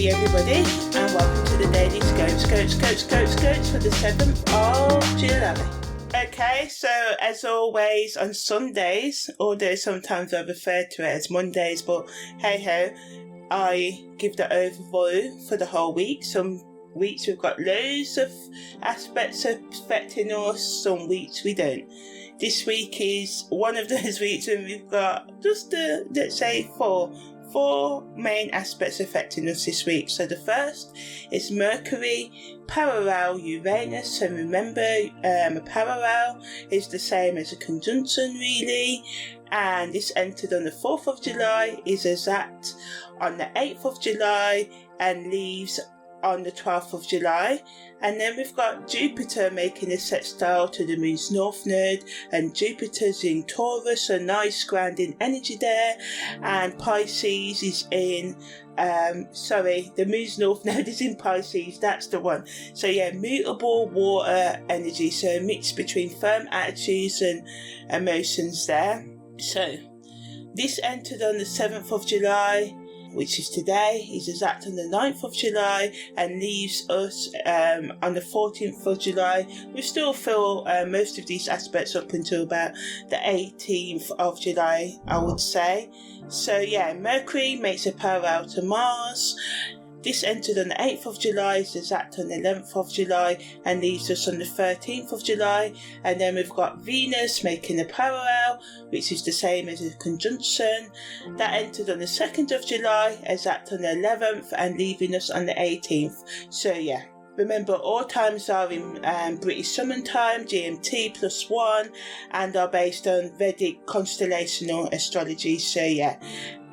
Hey everybody, and welcome to the Daily Scopes for the 7th of July. Okay, so as always on Sundays, although sometimes I refer to it as Mondays, but hey ho, I give the overview for the whole week. Some weeks we've got loads of aspects affecting us, some weeks we don't. This week is one of those weeks when we've got just let's say four main aspects affecting us this week. So the first is Mercury parallel Uranus. So remember, a parallel is the same as a conjunction really, and this entered on the 4th of July, is exact on the 8th of July, and leaves on the 12th of July. And then we've got Jupiter making a sextile to the moon's north node, and Jupiter's in Taurus, a nice grounding energy there, and Pisces is in the moon's north node is in Pisces, that's the one. So yeah, mutable water energy, so a mix between firm attitudes and emotions there. So this entered on the 7th of July, which is today, is exact on the 9th of July, and leaves us on the 14th of July. We still feel most of these aspects up until about the 18th of July, I would say. So yeah, Mercury makes a parallel to Mars. This entered on the 8th of July, is exact on the 11th of July, and leaves us on the 13th of July. And then we've got Venus making a parallel, which is the same as a conjunction. That entered on the 2nd of July, exact on the 11th, and leaving us on the 18th. So yeah, remember all times are in British Summer Time, GMT +1, and are based on Vedic Constellational astrology. So yeah,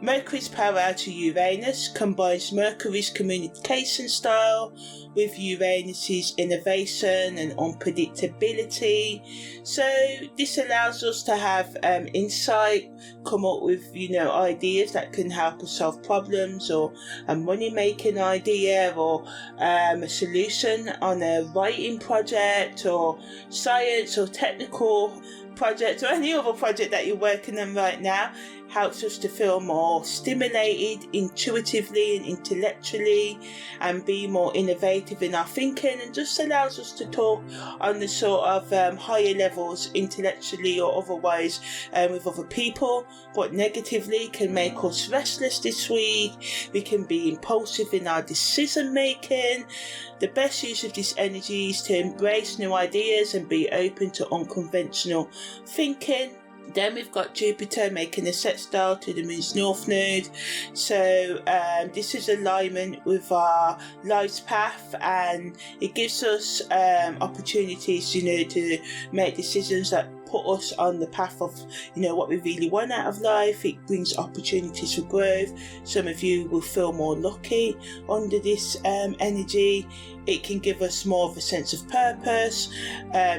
Mercury's parallel to Uranus combines Mercury's communication style with Uranus's innovation and unpredictability. So this allows us to have insight, come up with ideas that can help us solve problems, or a money-making idea, or a solution on a writing project, or science or technical project, or any other project that you're working on right now. Helps us to feel more stimulated intuitively and intellectually, and be more innovative in our thinking, and just allows us to talk on the sort of higher levels intellectually or otherwise with other people. But negatively can make us restless this week. We can be impulsive in our decision making. The best use of this energy is to embrace new ideas and be open to unconventional thinking. Then we've got Jupiter making a sextile to the moon's north node. So this is alignment with our life's path, and it gives us opportunities, to make decisions that put us on the path of what we really want out of life. It brings opportunities for growth. Some of you will feel more lucky under this energy. It can give us more of a sense of purpose,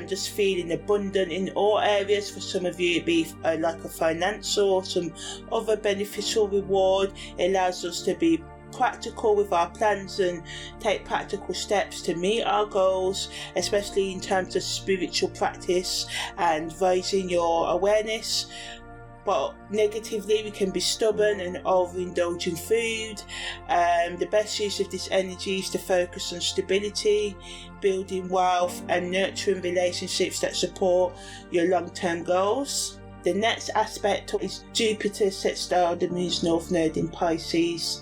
just feeling abundant in all areas. For some of you it'd be like a financial or some other beneficial reward. It allows us to be practical with our plans and take practical steps to meet our goals, especially in terms of spiritual practice and raising your awareness. But negatively, we can be stubborn and overindulge in food. The best use of this energy is to focus on stability, building wealth, and nurturing relationships that support your long-term goals. The next aspect is Jupiter sextile the moon's north node in Pisces.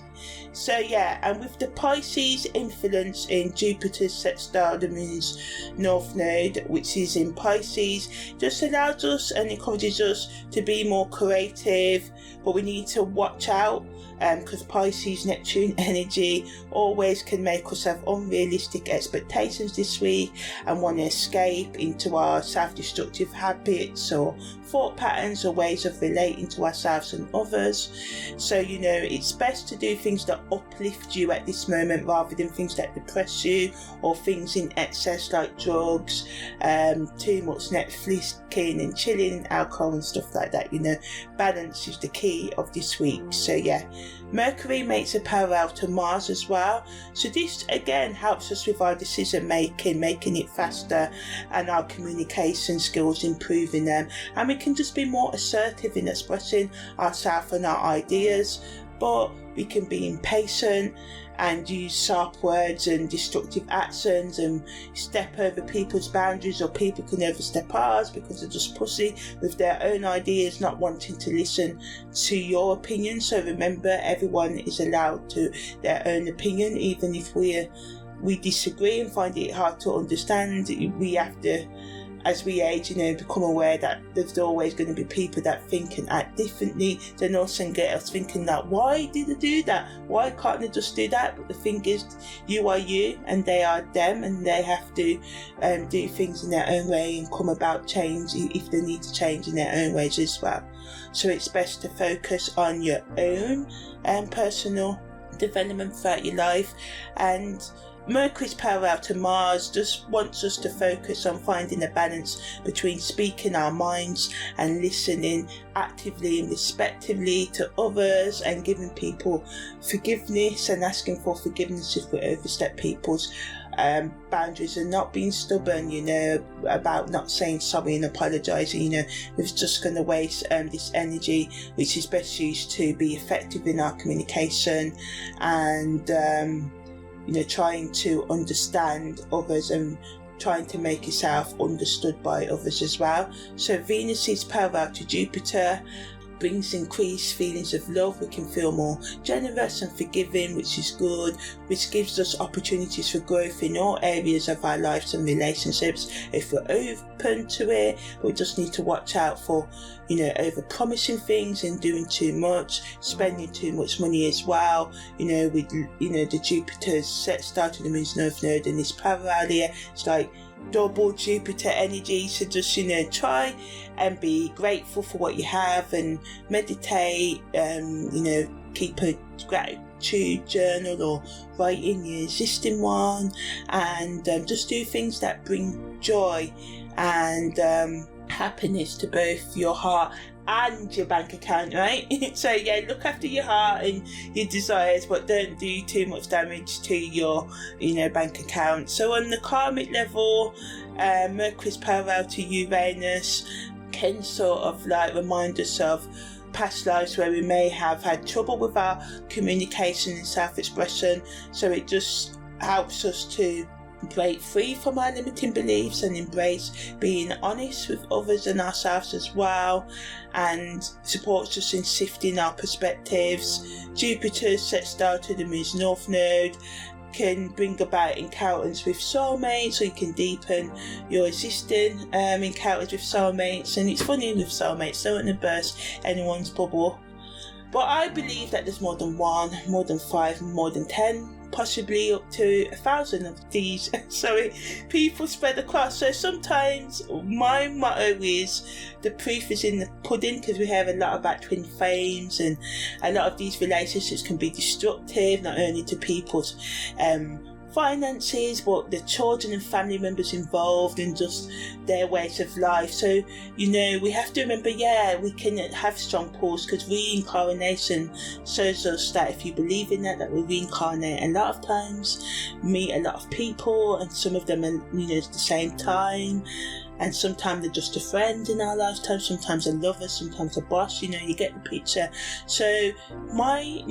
So yeah, and with the Pisces influence in Jupiter's sextile the moon's north node, which is in Pisces, just allows us and encourages us to be more creative. But we need to watch out because Pisces Neptune energy always can make us have unrealistic expectations this week and want to escape into our self-destructive habits or thought patterns or ways of relating to ourselves and others. So it's best to do things that uplift you at this moment rather than things that depress you, or things in excess like drugs, too much Netflixing and chilling, alcohol and stuff like that. Balance is the key of this week. So yeah, Mercury makes a parallel to Mars as well, so this again helps us with our decision making it faster, and our communication skills, improving them, and we can just be more assertive in expressing ourselves and our ideas. but we can be impatient and use sharp words and destructive actions and step over people's boundaries, or people can overstep ours because they're just pussy with their own ideas, not wanting to listen to your opinion. So remember, everyone is allowed to their own opinion, even if we disagree and find it hard to understand. We have to, as we age, become aware that there's always going to be people that think and act differently. Then also get us thinking that, why did they do that? Why can't they just do that? But the thing is, you are you and they are them, and they have to do things in their own way and come about change if they need to change in their own ways as well. So it's best to focus on your own personal development throughout your life. And Mercury's parallel to Mars just wants us to focus on finding a balance between speaking our minds and listening actively and respectively to others, and giving people forgiveness and asking for forgiveness if we overstep people's boundaries, and not being stubborn, about not saying sorry and apologising. We're just going to waste this energy, which is best used to be effective in our communication and trying to understand others and trying to make yourself understood by others as well. So Venus is parallel to Jupiter, brings increased feelings of love. We can feel more generous and forgiving, which is good, which gives us opportunities for growth in all areas of our lives and relationships if we're open to it. We just need to watch out for over promising things and doing too much, spending too much money as well. With the Jupiter's sextile to the Moon's North Node and this parallel here, it's like double Jupiter energy. So just try and be grateful for what you have and meditate, keep a gratitude journal or write in your existing one, and just do things that bring joy and happiness to both your heart and your bank account, right? So look after your heart and your desires, but don't do too much damage to your bank account. So on the karmic level, Mercury's parallel to Uranus can sort of remind us of past lives where we may have had trouble with our communication and self-expression. So it just helps us to break free from our limiting beliefs and embrace being honest with others and ourselves as well, and supports us in sifting our perspectives. Jupiter's sextile to the Moon's North Node can bring about encounters with soulmates, so you can deepen your existing encounters with soulmates. And it's funny with soulmates, don't want to burst anyone's bubble, but I believe that there's more than one, more than 5, more than 10, possibly up to 1,000 of these. So people spread across. So sometimes my motto is the proof is in the pudding, because we have a lot about twin flames, and a lot of these relationships can be destructive, not only to people's finances, but the children and family members involved and just their ways of life. So we have to remember, we can have strong pulls, because reincarnation shows us that if you believe in that we reincarnate a lot of times, meet a lot of people, and some of them are at the same time, and sometimes they're just a friend in our lifetime, sometimes a lover, sometimes a boss. You get the picture. So my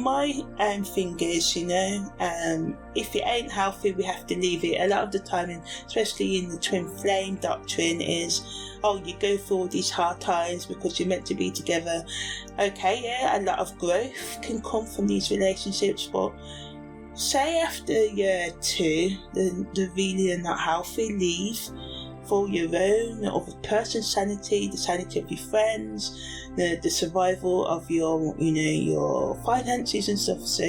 thing is, if it ain't healthy, we have to leave it. A lot of the time, and especially in the twin flame doctrine, is you go through all these hard times because you're meant to be together. Okay, a lot of growth can come from these relationships, but say after year 2, they're really not healthy, leave. For your own or the person's sanity, the sanity of your friends, the survival of your finances and stuff. So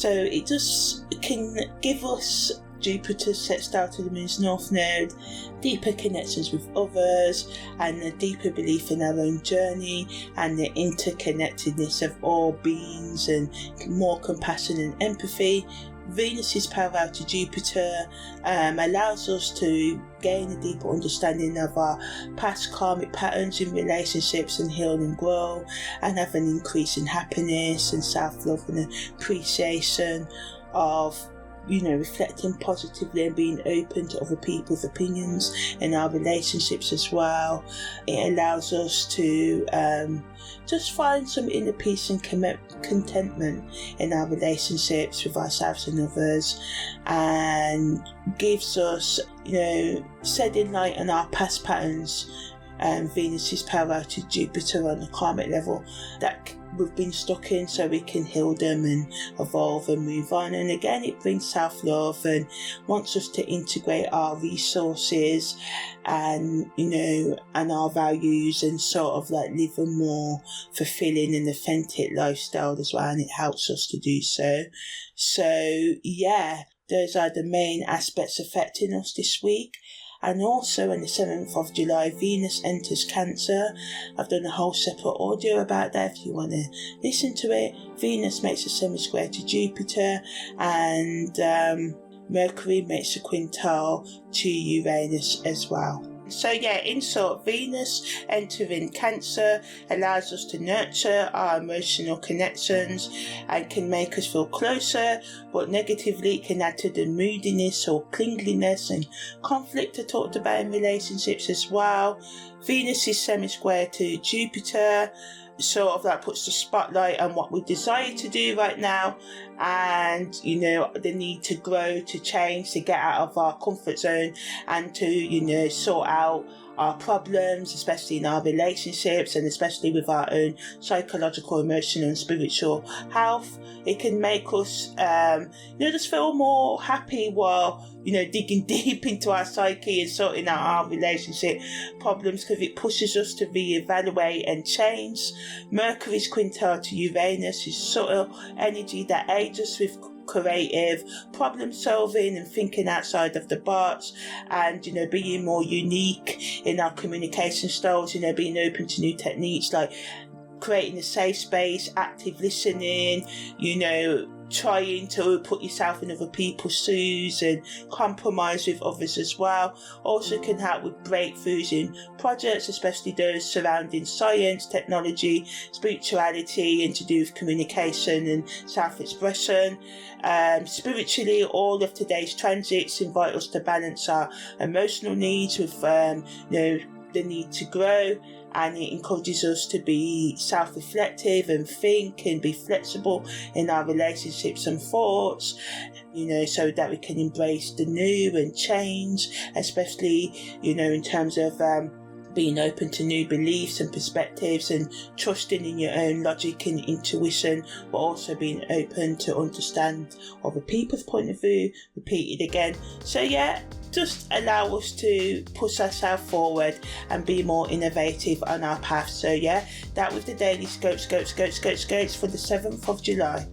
it just can give us Jupiter's sextile to the Moon's North Node, deeper connections with others, and a deeper belief in our own journey and the interconnectedness of all beings, and more compassion and empathy. Venus's parallel to Jupiter allows us to gain a deeper understanding of our past karmic patterns in relationships, and heal and grow, and have an increase in happiness and self-love and appreciation of reflecting positively and being open to other people's opinions in our relationships as well. It allows us to just find some inner peace and contentment in our relationships with ourselves and others, and gives us, shedding light on our past patterns. Venus's power to Jupiter on the karmic level that we've been stuck in, so we can heal them and evolve and move on. And again, it brings self-love and wants us to integrate our resources and and our values, and sort of like live a more fulfilling and authentic lifestyle as well, and it helps us to do so. So yeah, those are the main aspects affecting us this week. And also on the 7th of July, Venus enters Cancer. I've done a whole separate audio about that if you want to listen to it. Venus makes a semi-square to Jupiter, and Mercury makes a quintile to Uranus as well. So yeah, in short, Venus entering Cancer allows us to nurture our emotional connections and can make us feel closer, but negatively it can add to the moodiness or clinginess and conflict I talked about in relationships as well. Venus is semi-square to Jupiter, sort of like puts the spotlight on what we desire to do right now, and the need to grow, to change, to get out of our comfort zone, and to sort out our problems, especially in our relationships and especially with our own psychological, emotional and spiritual health. It can make us just feel more happy while digging deep into our psyche and sorting out our relationship problems, because it pushes us to reevaluate and change. Mercury's quintile to Uranus is subtle energy that aids us with creative problem solving and thinking outside of the box, and being more unique in our communication styles, being open to new techniques like creating a safe space, active listening, trying to put yourself in other people's shoes and compromise with others as well. Also can help with breakthroughs in projects, especially those surrounding science, technology, spirituality, and to do with communication and self-expression. Spiritually, all of today's transits invite us to balance our emotional needs with the need to grow, and it encourages us to be self-reflective and think and be flexible in our relationships and thoughts, so that we can embrace the new and change, especially, in terms of being open to new beliefs and perspectives and trusting in your own logic and intuition, but also being open to understand other people's point of view, repeat it again. So yeah, just allow us to push ourselves forward and be more innovative on our path. So yeah, that was the daily scopes for the 7th of July.